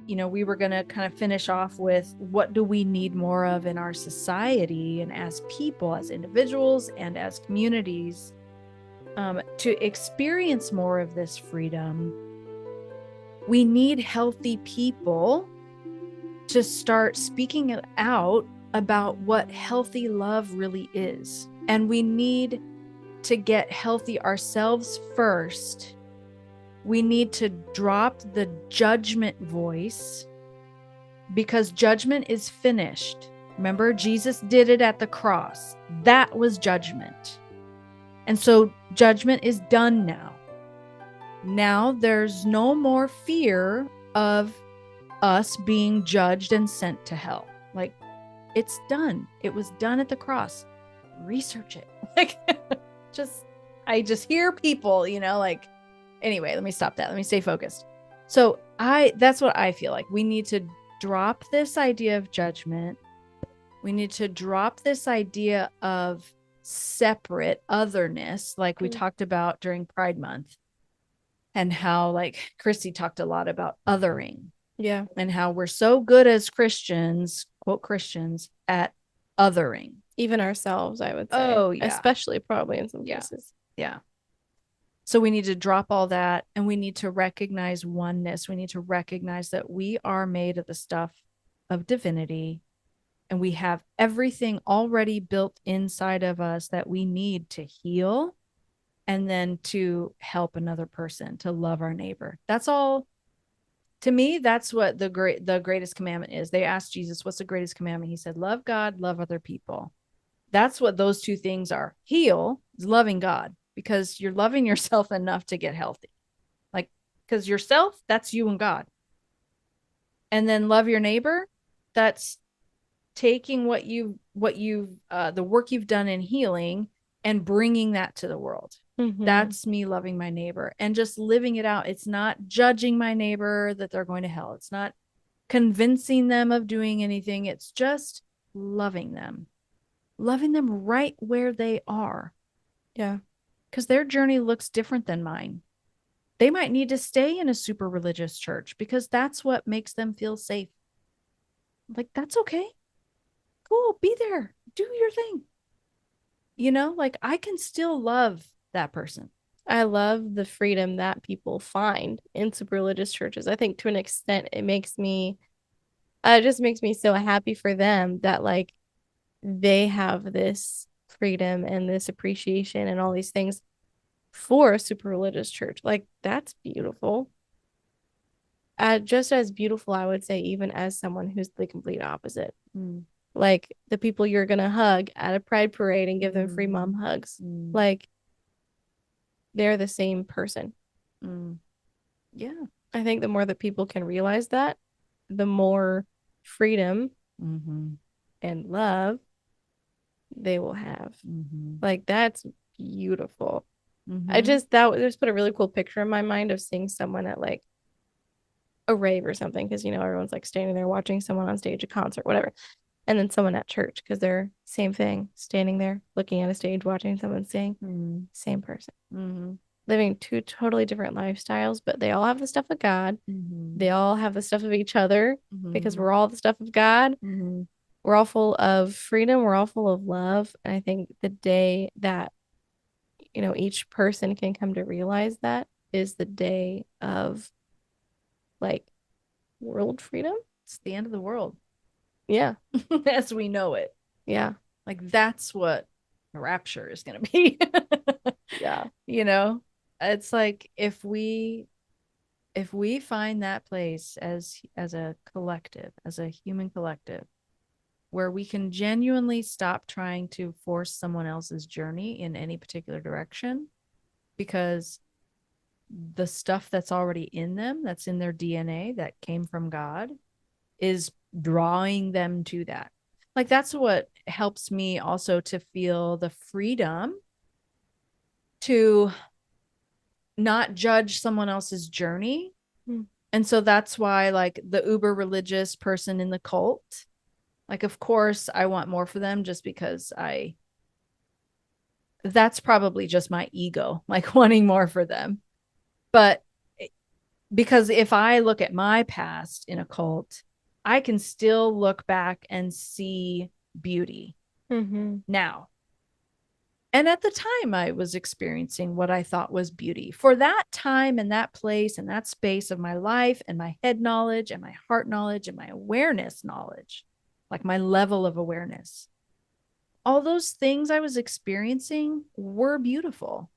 we were going to kind of finish off with what do we need more of in our society and as people, as individuals and as communities, to experience more of this freedom. We need healthy people to start speaking out about what healthy love really is. And we need to get healthy ourselves first. We need to drop the judgment voice, because judgment is finished. Remember, Jesus did it at the cross. That was judgment. And so judgment is done now. Now there's no more fear of us being judged and sent to hell. Like, it's done. It was done at the cross. Research it. Like, I just hear people, like, anyway, let me stop that. Let me stay focused. So that's what I feel like. We need to drop this idea of judgment. We need to drop this idea of separate otherness, like we talked about during Pride Month, and how, like, Christy talked a lot about othering. Yeah. And how we're so good as Christians, quote Christians, at othering. Even ourselves, I would say. Oh, yeah. Especially probably in some cases. Yeah. So we need to drop all that, and we need to recognize oneness. We need to recognize that we are made of the stuff of divinity, and we have everything already built inside of us that we need to heal, and then to help another person, to love our neighbor. That's all. To me, that's what the greatest commandment is. They asked Jesus, what's the greatest commandment? He said, love God, love other people. That's what those two things are. Heal is loving God, because you're loving yourself enough to get healthy. Like, because yourself, that's you and God. And then love your neighbor, that's taking the work you've done in healing and bringing that to the world. Mm-hmm. That's me loving my neighbor and just living it out. It's not judging my neighbor that they're going to hell. It's not convincing them of doing anything. It's just loving them right where they are. Yeah. Because their journey looks different than mine. They might need to stay in a super religious church because that's what makes them feel safe. Like, that's okay. Cool. Be there. Do your thing. Like, I can still love that person. I love the freedom that people find in super religious churches. I think to an extent it just makes me so happy for them that, like, they have this freedom and this appreciation and all these things for a super religious church. Like, that's beautiful. Just as beautiful, I would say, even as someone who's the complete opposite. Like, the people you're gonna hug at a pride parade and give them free mom hugs. Like, they're the same person. Yeah. I think the more that people can realize that, the more freedom and love they will have. Like, that's beautiful. I just put a really cool picture in my mind of seeing someone at, like, a rave or something, because everyone's like standing there watching someone on stage, a concert, whatever, and then someone at church, because they're same thing, standing there looking at a stage watching someone sing. Same person. Living two totally different lifestyles, but they all have the stuff of God. They all have the stuff of each other, because we're all the stuff of God. We're all full of freedom. We're all full of love. And I think the day that each person can come to realize that is the day of, like, world freedom. It's the end of the world. Yeah. As we know it. Yeah. Like, that's what the rapture is going to be. Yeah. It's like, if we find that place as a collective, as a human collective, where we can genuinely stop trying to force someone else's journey in any particular direction, because the stuff that's already in them, that's in their DNA, that came from God, is drawing them to that. Like, that's what helps me also to feel the freedom to not judge someone else's journey. And so that's why, like, the uber religious person in the cult, like, of course I want more for them, just because that's probably just my ego, like, wanting more for them. But because if I look at my past in a cult, I can still look back and see beauty now. And at the time, I was experiencing what I thought was beauty. For that time and that place and that space of my life and my head knowledge and my heart knowledge and my awareness knowledge, like my level of awareness, all those things I was experiencing were beautiful.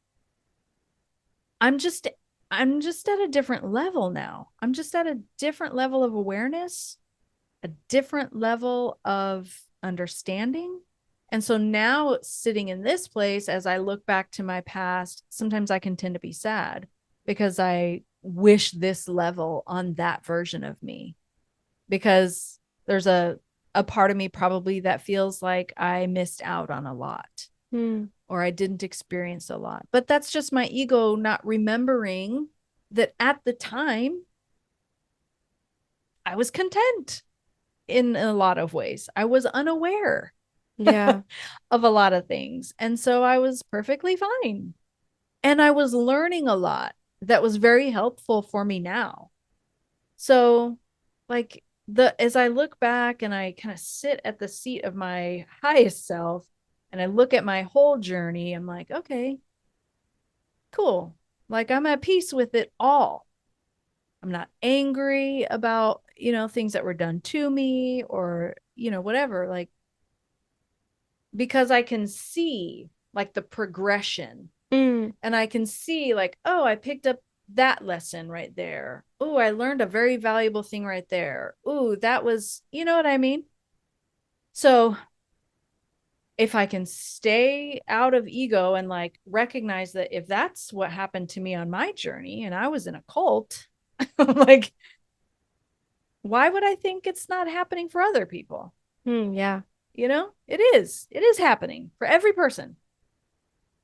I'm just at a different level now. I'm just at a different level of awareness, a different level of understanding. And so now sitting in this place, as I look back to my past, sometimes I can tend to be sad because I wish this level on that version of me, because there's a part of me probably that feels like I missed out on a lot or I didn't experience a lot. But that's just my ego not remembering that at the time I was content in a lot of ways. I was unaware of a lot of things. And so I was perfectly fine. And I was learning a lot that was very helpful for me now. So like as I look back and I kind of sit at the seat of my highest self and I look at my whole journey, I'm like, okay, cool. Like I'm at peace with it all. I'm not angry about, things that were done to me or, whatever. Like, because I can see like the progression and I can see like, oh, I picked up that lesson right there. Oh, I learned a very valuable thing right there. Oh, that was, you know what I mean? So if I can stay out of ego and like recognize that if that's what happened to me on my journey and I was in a cult, like, why would I think it's not happening for other people? Yeah. It is happening for every person.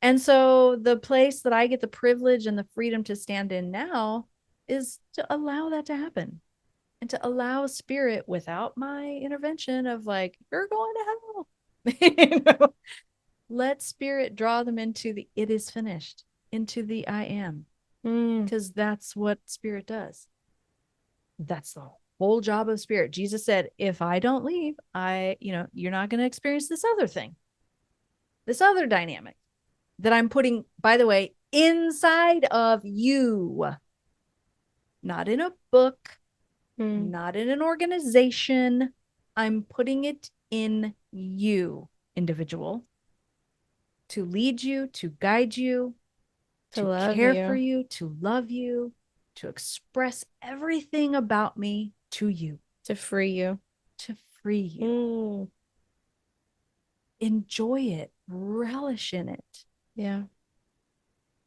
And so the place that I get the privilege and the freedom to stand in now is to allow that to happen and to allow spirit without my intervention of like, you're going to hell. Let spirit draw them into the it is finished, into the I am, because that's what spirit does. That's the whole job of spirit. Jesus said, if I don't leave, you're not going to experience this other thing, this other dynamic that I'm putting, by the way, inside of you, not in a book, not in an organization. I'm putting it in you, individual, to lead you, to guide you, to care for you, to love you, to express everything about me to you, to free you, Enjoy it, relish in it. Yeah.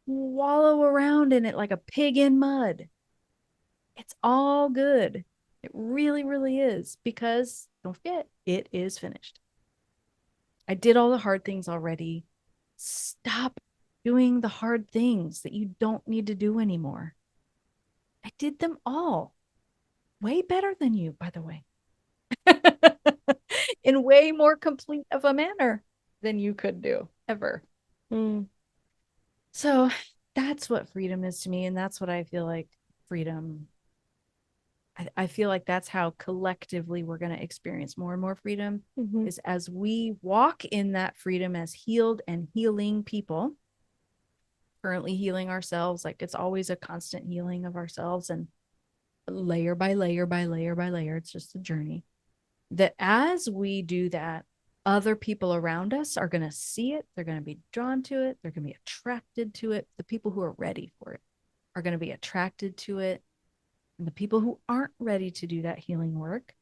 Wallow around in it like a pig in mud. It's all good. It really, really is, because don't forget, it is finished. I did all the hard things already. Stop doing the hard things that you don't need to do anymore. I did them all way better than you, by the way, in way more complete of a manner than you could do ever. So that's what freedom is to me. And that's what I feel like freedom. I feel like that's how collectively we're going to experience more and more freedom, is as we walk in that freedom as healed and healing people, currently healing ourselves. Like it's always a constant healing of ourselves, and layer by layer by layer by layer. It's just a journey. That as we do that, other people around us are going to see it. They're going to be drawn to it. They're going to be attracted to it. The people who are ready for it are going to be attracted to it. And the people who aren't ready to do that healing work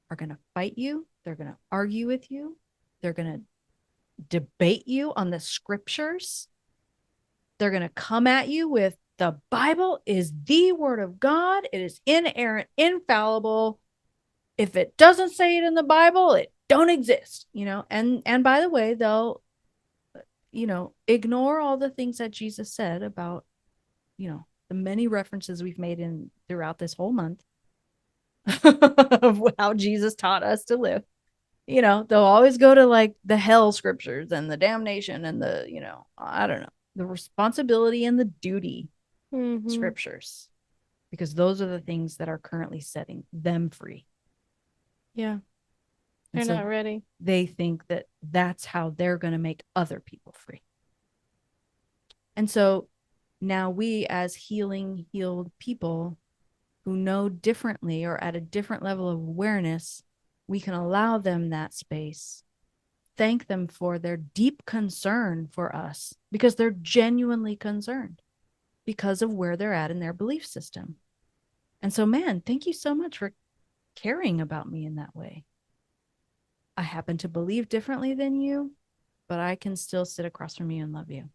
are going to fight you. They're going to argue with you. They're going to debate you on the scriptures. They're going to come at you with the Bible is the word of God. It is inerrant, infallible. If it doesn't say it in the Bible, it don't exist, and by the way, they'll, ignore all the things that Jesus said about, the many references we've made in throughout this whole month of how Jesus taught us to live. They'll always go to like the hell scriptures and the damnation and the, I don't know, the responsibility and the duty scriptures, because those are the things that are currently setting them free. Yeah. They're not ready. They think that that's how they're going to make other people free. And so now we, as healed people who know differently or at a different level of awareness, we can allow them that space, thank them for their deep concern for us, because they're genuinely concerned because of where they're at in their belief system. And so, man, thank you so much for caring about me in that way. I happen to believe differently than you, but I can still sit across from you and love you.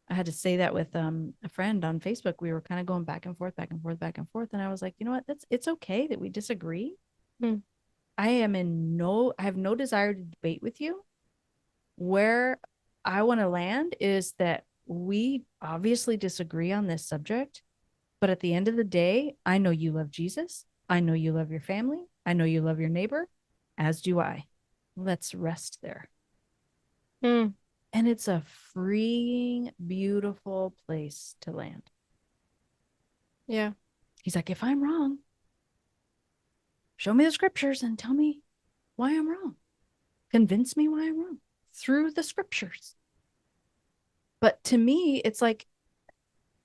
I had to say that with a friend on Facebook. We were kind of going back and forth, back and forth, back and forth. And I was like, you know what? It's okay that we disagree. I have no desire to debate with you. Where I want to land is that we obviously disagree on this subject, but at the end of the day, I know you love Jesus. I know you love your family. I know you love your neighbor, as do I. Let's rest there. And it's a freeing, beautiful place to land. Yeah. He's like, if I'm wrong, show me the scriptures and tell me why I'm wrong. Convince me why I'm wrong through the scriptures. But to me, it's like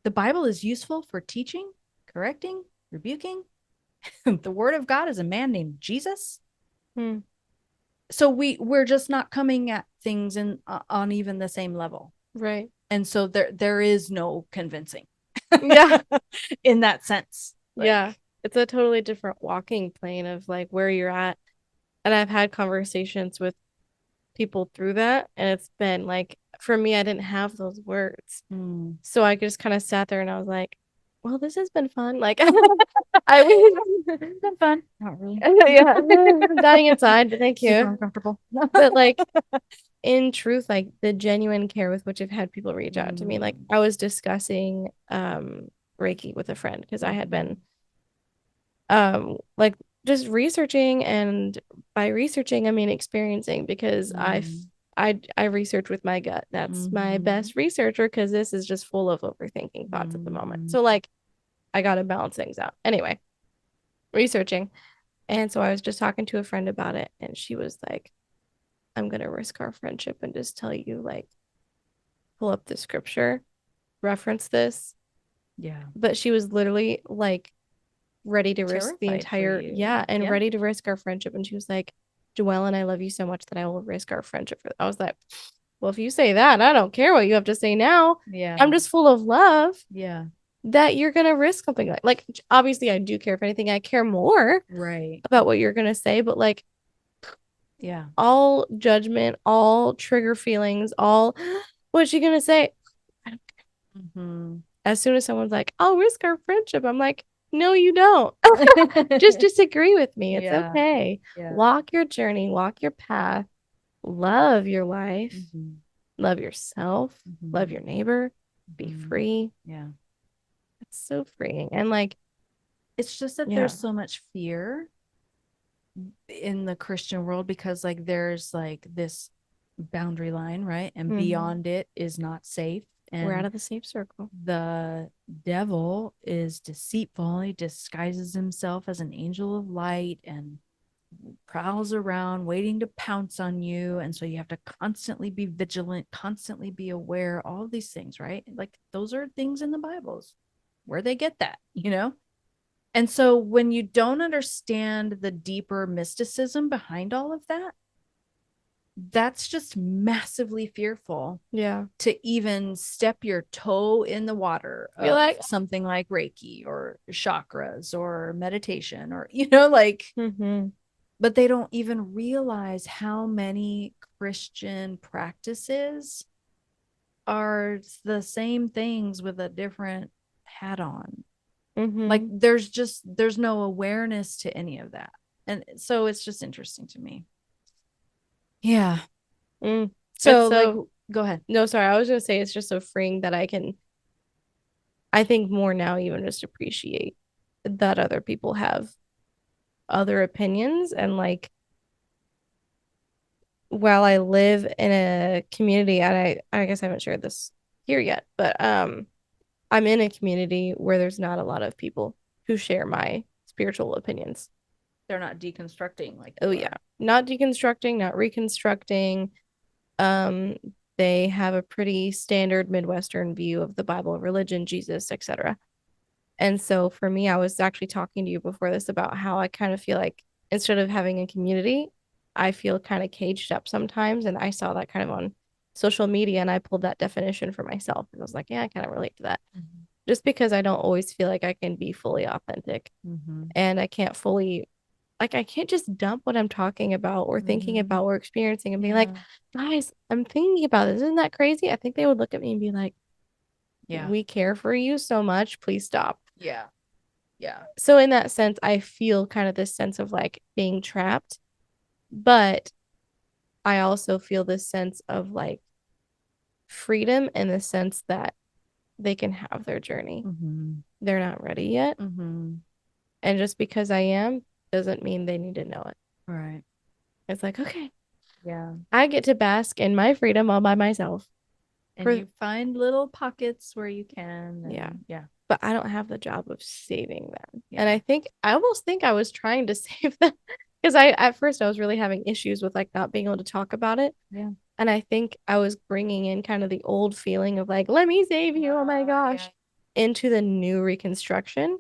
the Bible is useful for teaching, correcting, rebuking. The word of God is a man named Jesus. So we're just not coming at things on even the same level. Right. And so there is no convincing. Yeah. In that sense. Yeah. It's a totally different walking plane of like where you're at. And I've had conversations with people through that. And it's been like, for me, I didn't have those words. So I just kind of sat there and I was like, well, this has been fun. Like, it's been fun. Not really. Yeah. I'm dying inside, but thank you. Super uncomfortable. But like, in truth, like the genuine care with which I've had people reach out to me. Like I was discussing Reiki with a friend because I had been like just researching, and by researching I mean experiencing, because I research with my gut. That's my best researcher, because this is just full of overthinking thoughts at the moment. So like I gotta balance things out. Anyway, researching. And so I was just talking to a friend about it, and she was like, I'm gonna risk our friendship and just tell you, like, pull up the scripture, reference this. Yeah. But she was literally like ready to risk the entire and ready to risk our friendship. And she was like, Joellen, I love you so much that I will risk our friendship for that. I was like, well, if you say that, I don't care what you have to say now. Yeah. I'm just full of love. Yeah. That you're gonna risk something like obviously I do care. If anything, I care more about what you're gonna say, but like, yeah, all judgment, all trigger feelings, all what's she gonna say? I don't care. As soon as someone's like, I'll risk our friendship, I'm like, no, you don't. Just disagree with me. It's okay. Walk your journey, walk your path, love your life, love yourself, love your neighbor, be free. Yeah. It's so freeing. And like, it's just that there's so much fear in the Christian world, because like there's like this boundary line, right? And beyond it is not safe. And we're out of the safe circle. The devil is deceitful. He disguises himself as an angel of light and prowls around waiting to pounce on you. And so you have to constantly be vigilant, constantly be aware, all of these things, right? Like those are things in the Bibles where they get that, you know? And so when you don't understand the deeper mysticism behind all of that, that's just massively fearful. Yeah. To even step your toe in the water of like something like Reiki or chakras or meditation, or, you know, like, but they don't even realize how many Christian practices are the same things with a different hat on. Like there's no awareness to any of that. And so it's just interesting to me. Yeah. So like, go ahead. No, sorry. I was going to say, it's just so freeing that I think more now even just appreciate that other people have other opinions. And like, while I live in a community, and I guess I haven't shared this here yet, but I'm in a community where there's not a lot of people who share my spiritual opinions. They're not deconstructing like Oh yeah, not deconstructing, not reconstructing. Um, they have a pretty standard Midwestern view of the Bible, religion, Jesus, etc. And so for me, I was actually talking to you before this about how I kind of feel like instead of having a community, I feel kind of caged up sometimes. And I saw that kind of on social media and I pulled that definition for myself. And I was like, yeah, I kind of relate to that. Mm-hmm. Just because I don't always feel like I can be fully authentic and I can't fully, like, I can't just dump what I'm talking about or thinking about or experiencing and be like, guys, I'm thinking about this. Isn't that crazy? I think they would look at me and be like, we care for you so much. Please stop. Yeah. So in that sense, I feel kind of this sense of like being trapped, but I also feel this sense of like freedom in the sense that they can have their journey. They're not ready yet. And just because I am doesn't mean they need to know it. Right. It's like, okay. Yeah. I get to bask in my freedom all by myself. And you find little pockets where you can. Yeah. But I don't have the job of saving them. Yeah. And I almost think I was trying to save them because at first I was really having issues with like not being able to talk about it. Yeah. And I think I was bringing in kind of the old feeling of like, let me save you. Oh my gosh. Yeah. Into the new reconstruction.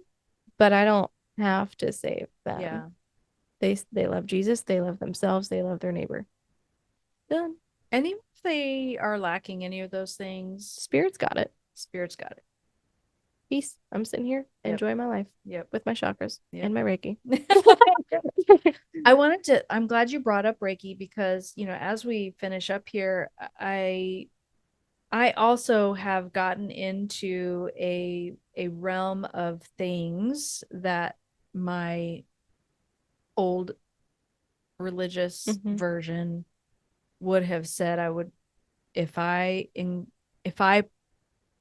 But I don't have to save them. Yeah. They love Jesus. They love themselves. They love their neighbor. Done. And even if they are lacking any of those things, Spirit's got it. Peace. I'm sitting here, enjoying my life. With my chakras and my Reiki. I'm glad you brought up Reiki because, as we finish up here, I also have gotten into a realm of things that my old religious version would have said I would, if I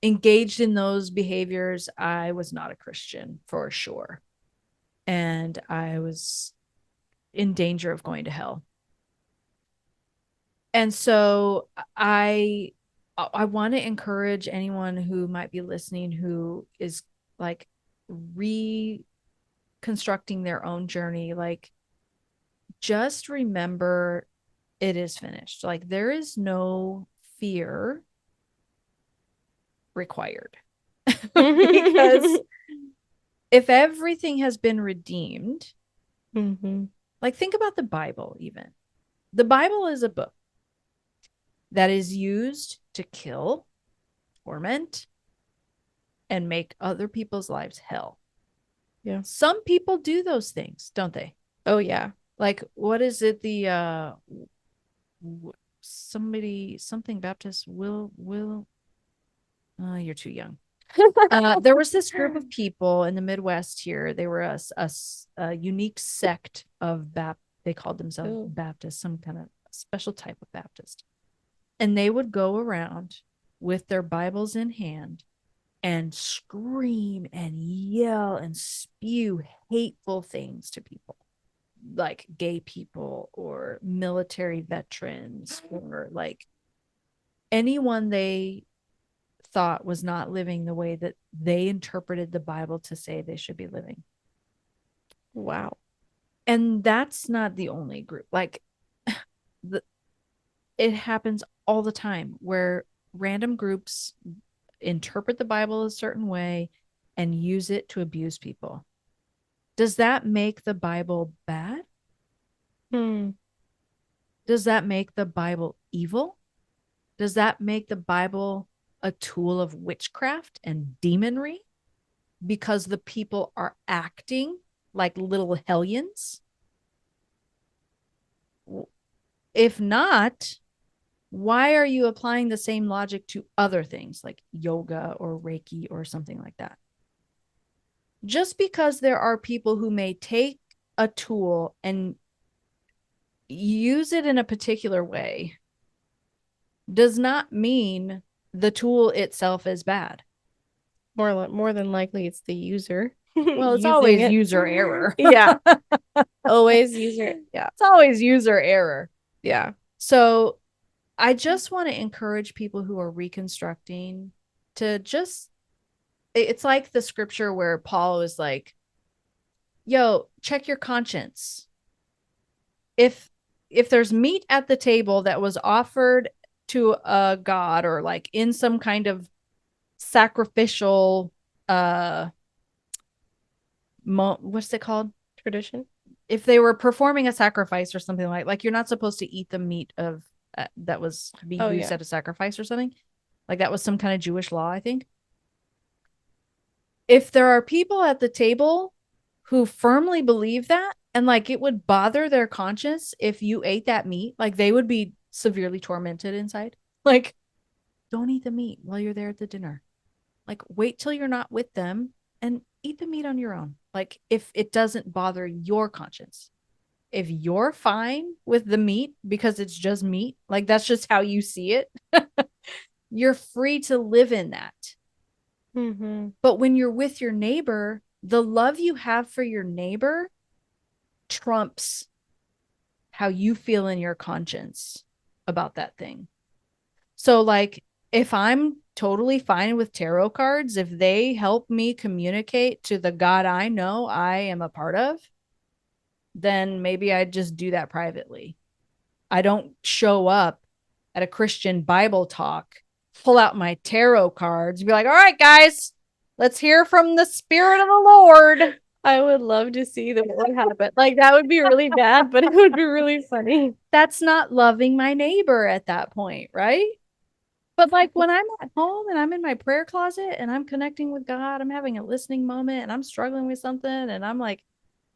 engaged in those behaviors, I was not a Christian for sure. And I was in danger of going to hell. And so I want to encourage anyone who might be listening who is like reconstructing their own journey, like just remember it is finished. Like there is no fear required because if everything has been redeemed, like think about the Bible. Even the Bible is a book that is used to kill, torment, and make other people's lives hell. Yeah. Some people do those things, don't they? Oh yeah. Like what is it? The something Baptist will you're too young. There was this group of people in the Midwest here. They were a unique sect of they called themselves Baptist, some kind of special type of Baptist. And they would go around with their Bibles in hand and scream and yell and spew hateful things to people, like gay people or military veterans or like anyone they thought was not living the way that they interpreted the Bible to say they should be living. Wow. And that's not the only group. Like it happens all the time where random groups interpret the Bible a certain way and use it to abuse people. Does that make the Bible bad? Does that make the Bible evil? Does that make the Bible a tool of witchcraft and demonry because the people are acting like little hellions? If not, why are you applying the same logic to other things like yoga or Reiki or something like that? Just because there are people who may take a tool and use it in a particular way does not mean the tool itself is bad. More than likely it's the user. Well, it's always user error. Yeah. Always user. Yeah. It's always user error. Yeah. So I just want to encourage people who are reconstructing to just it's like the scripture where Paul was like, yo, check your conscience. If there's meat at the table that was offered to a god, or like in some kind of sacrificial what's it called, Tradition. if they were performing a sacrifice or something, like you're not supposed to eat the meat of that was being used at a sacrifice or something, like that was some kind of Jewish law, I think. If there are people at the table who firmly believe that, and like it would bother their conscience if you ate that meat, like they would be severely tormented inside. Like, don't eat the meat while you're there at the dinner. Like, wait till you're not with them and eat the meat on your own. Like, if it doesn't bother your conscience. If you're fine with the meat because it's just meat, like that's just how you see it, you're free to live in that. Mm-hmm. But when you're with your neighbor, the love you have for your neighbor trumps how you feel in your conscience about that thing. So, like, if I'm totally fine with tarot cards, if they help me communicate to the God I know I am a part of, then maybe I just do that privately. I don't show up at a Christian Bible talk, pull out my tarot cards, and be like, all right, guys, let's hear from the Spirit of the Lord. I would love to see that would happen. Like, that would be really bad, but it would be really funny. That's not loving my neighbor at that point, right? But like when I'm at home and I'm in my prayer closet and I'm connecting with God, I'm having a listening moment and I'm struggling with something and I'm like,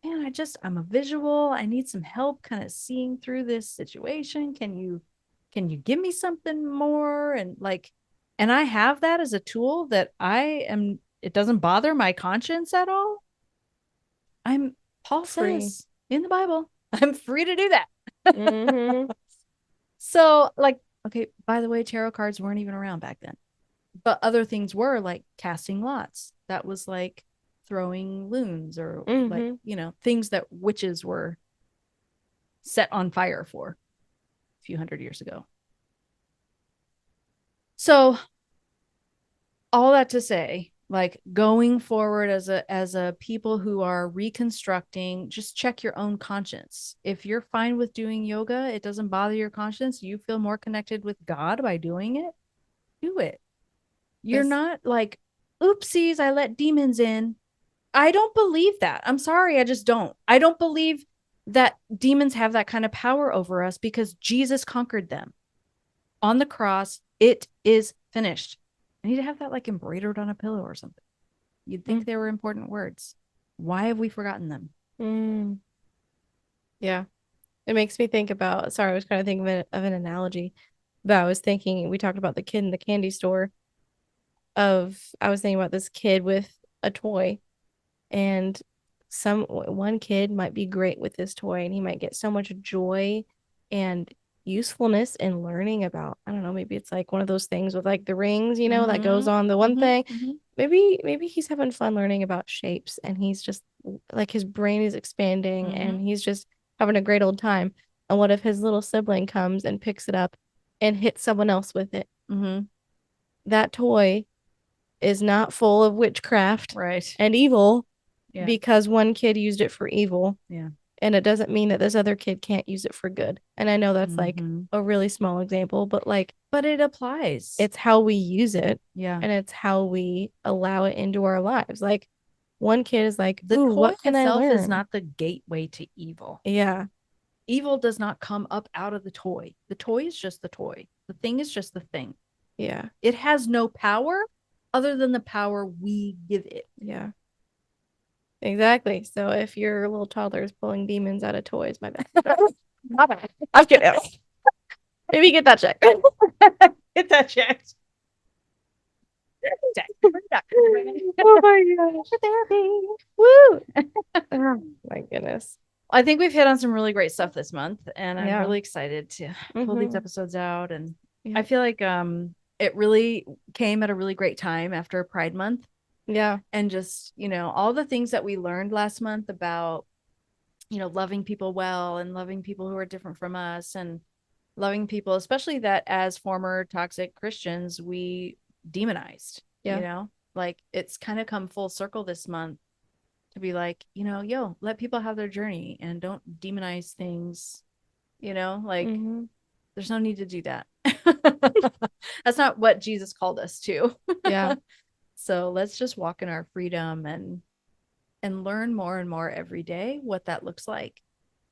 man, I'm a visual. I need some help kind of seeing through this situation. Can you give me something more? And like, and I have that as a tool that it doesn't bother my conscience at all. Paul says in the Bible, I'm free to do that. Mm-hmm. So like, okay, by the way, tarot cards weren't even around back then, but other things were, like casting lots. That was like throwing loons, or like, things that witches were set on fire for a few hundred years ago. So all that to say, like, going forward as a people who are reconstructing, just check your own conscience. If you're fine with doing yoga, it doesn't bother your conscience, you feel more connected with God by doing it, do it. You're not like, oopsies, I let demons in. I don't believe that. I'm sorry, I just don't. I don't believe that demons have that kind of power over us, because Jesus conquered them on the cross. It is finished. I need to have that like embroidered on a pillow or something. You'd think they were important words. Why have we forgotten them? Yeah. It makes me think about, sorry, I was kind of thinking of an analogy, but I was thinking, we talked about the kid in the candy store, I was thinking about this kid with a toy, and one kid might be great with this toy and he might get so much joy and usefulness in learning about, I don't know, maybe it's like one of those things with like the rings, that goes on the one thing. Maybe he's having fun learning about shapes, and he's just like, his brain is expanding and he's just having a great old time. And what if his little sibling comes and picks it up and hits someone else with it? That toy is not full of witchcraft and evil because one kid used it for evil. And it doesn't mean that this other kid can't use it for good. And I know that's like a really small example, but it applies. It's how we use it. Yeah. And it's how we allow it into our lives. Like, one kid is like, the toy what can itself I learn? Is not the gateway to evil. Yeah. Evil does not come up out of the toy. The toy is just the toy. The thing is just the thing. Yeah. It has no power other than the power we give it. Yeah. Exactly. So if your little toddler is pulling demons out of toys, my bad. My bad. I'm kidding. Maybe get that checked. Get that checked. Oh my gosh. Therapy. Woo. Oh my goodness. I think we've hit on some really great stuff this month, and I'm really excited to pull these episodes out. And I feel like it really came at a really great time after Pride Month. Yeah. And just, all the things that we learned last month about, loving people well and loving people who are different from us, and loving people, especially that as former toxic Christians, we demonized, like it's kind of come full circle this month to be like, let people have their journey and don't demonize things, like there's no need to do that. That's not what Jesus called us to. Yeah. So let's just walk in our freedom and learn more and more every day what that looks like.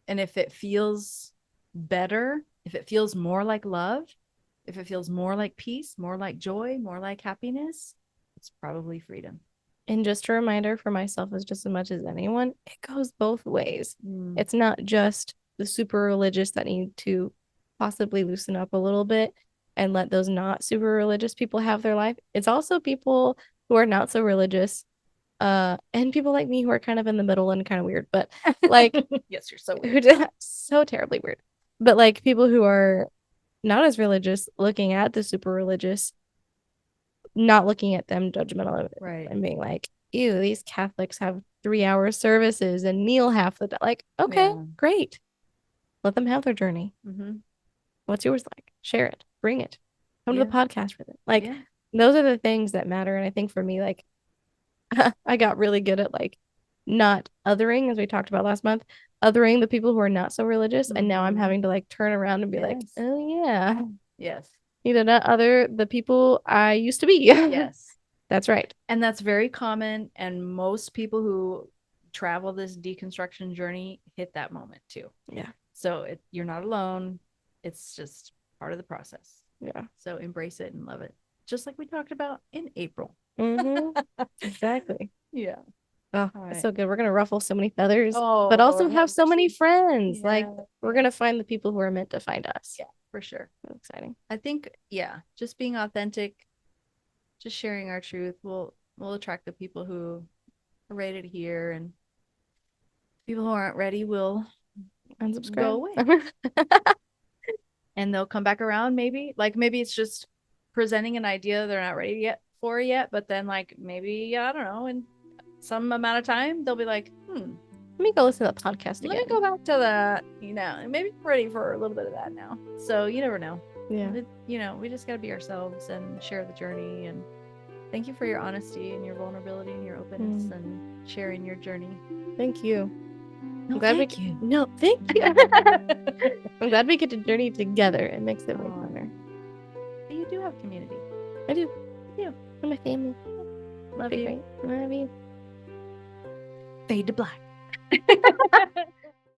And if it feels better, if it feels more like love, if it feels more like peace, more like joy, more like happiness, it's probably freedom. And just a reminder for myself, as just as much as anyone, it goes both ways. It's not just the super religious that need to possibly loosen up a little bit and let those not super religious people have their life. It's also people who are not so religious, and people like me who are kind of in the middle and kind of weird, but like yes, you're so weird. So terribly weird. But like people who are not as religious looking at the super religious, not looking at them judgmental, right, and being like, ew, these Catholics have 3-hour services and kneel half the day. Like, okay, great. Let them have their journey. What's yours like? Share it. Bring it. Come to the podcast with it. Like, those are the things that matter. And I think for me, like, I got really good at like not othering, as we talked about last month, othering the people who are not so religious. And now I'm having to like turn around and be like, oh yeah. Yes. You know, not other the people I used to be. Yes. That's right. And that's very common. And most people who travel this deconstruction journey hit that moment too. Yeah. So you're not alone. It's just part of the process. Yeah. So embrace it and love it. Just like we talked about in April. Exactly. Yeah. Oh, it's so good. We're going to ruffle so many feathers, but also have so many friends. Like, we're going to find the people who are meant to find us. Yeah, for sure. That's exciting. I think, just being authentic, just sharing our truth will attract the people who are ready to hear, and people who aren't ready will unsubscribe. Go away. And they'll come back around maybe. Like maybe it's just presenting an idea they're not ready yet, but then like maybe, I don't know, in some amount of time they'll be like, let me go listen to the podcast again. Let me go back to that, and maybe I'm ready for a little bit of that now. So you never know. Yeah. We just got to be ourselves and share the journey. And thank you for your honesty and your vulnerability and your openness and sharing your journey. Thank you. No, thank you. No, thank you. I'm glad we get to journey together. It makes it way better. But you do have community. I do. You do. And my family. Love you. Love you. Fade to black.